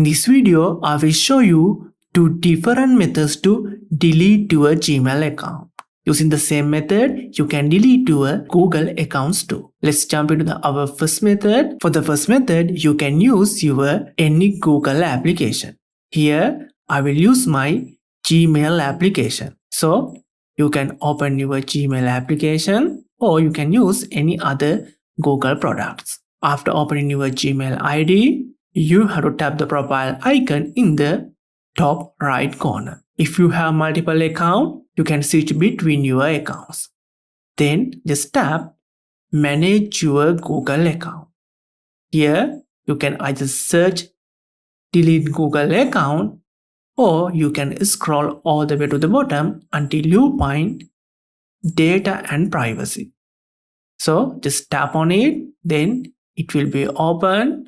In this video, I will show you two different methods to delete your Gmail account. Using the same method, you can delete your Google accounts too. Let's jump into our first method. For the first method, you can use your any Google application. Here, I will use my Gmail application. So, you can open your Gmail application or you can use any other Google products. After opening your Gmail ID, you have to tap the profile icon in the top right corner. If you have multiple accounts, you can switch between your accounts. Then just tap Manage your Google account. Here, you can either search Delete Google account or you can scroll all the way to the bottom until you find Data and Privacy. So just tap on it, then it will be open.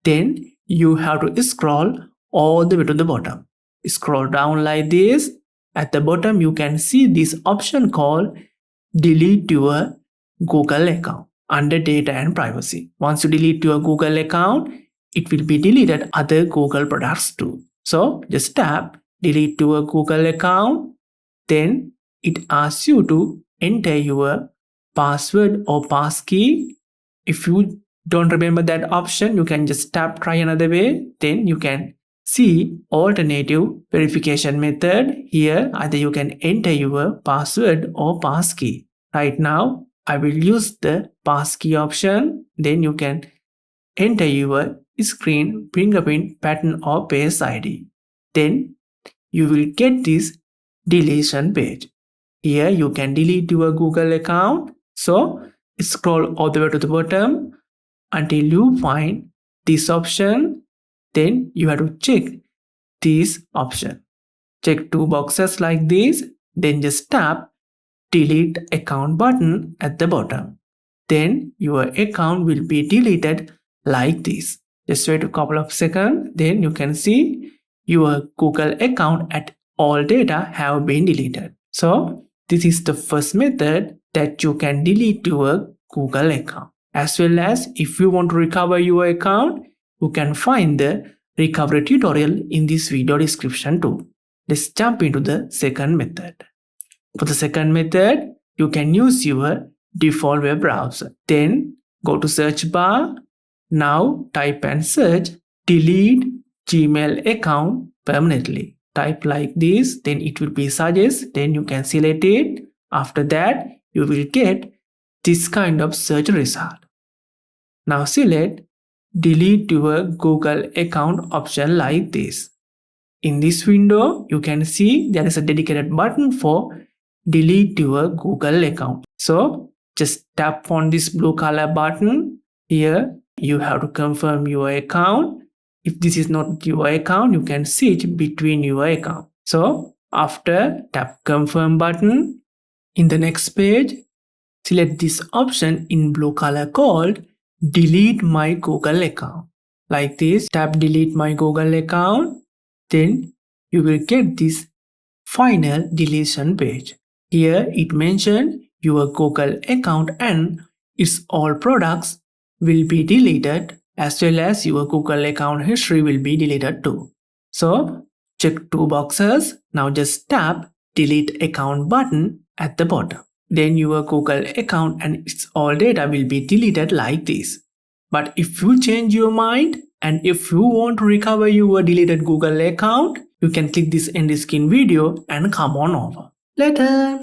Then you have to scroll all the way to the bottom. Scroll down like this. At the bottom, you can see this option called Delete your Google account under Data and Privacy. Once you delete your Google account, it will be deleted other Google products too. So just tap Delete your Google account. Then it asks you to enter your password or passkey. If you don't remember that option, you can just tap Try another way. Then you can see alternative verification method. Here either you can enter your password or passkey. Right now I will use the passkey option. Then you can enter your screen fingerprint pattern or face ID. Then you will get this deletion page. Here you can delete your Google account. So scroll all the way to the bottom until you find this option. Then you have to check this option. Check two boxes like this. Then just tap Delete Account button at the bottom. Then your account will be deleted like this. Just wait a couple of seconds. Then you can see your Google account and all data have been deleted. So this is the first method that you can delete your Google account. As well as if you want to recover your account, you can find the recovery tutorial in this video description too. Let's jump into the second method. For the second method, you can use your default web browser. Then go to search bar. Now type and search delete Gmail account permanently. Type like this, then it will be suggest, then you can select it. After that, you will get this kind of search result. Now select Delete your Google account option like this. In this window, you can see there is a dedicated button for Delete your Google account. So just tap on this blue color button. Here you have to confirm your account. If this is not your account, you can switch between your account. So after tap confirm button, in the next page, select this option in blue color called Delete my Google account. Like this, tap Delete my Google account. Then you will get this final deletion page. Here it mentioned your Google account and its all products will be deleted, as well as your Google account history will be deleted too. So check two boxes. Now just tap Delete Account button at the bottom. Then your Google account and its all data will be deleted like this. But if you change your mind and if you want to recover your deleted Google account, you can click this end screen video and come on over. Later.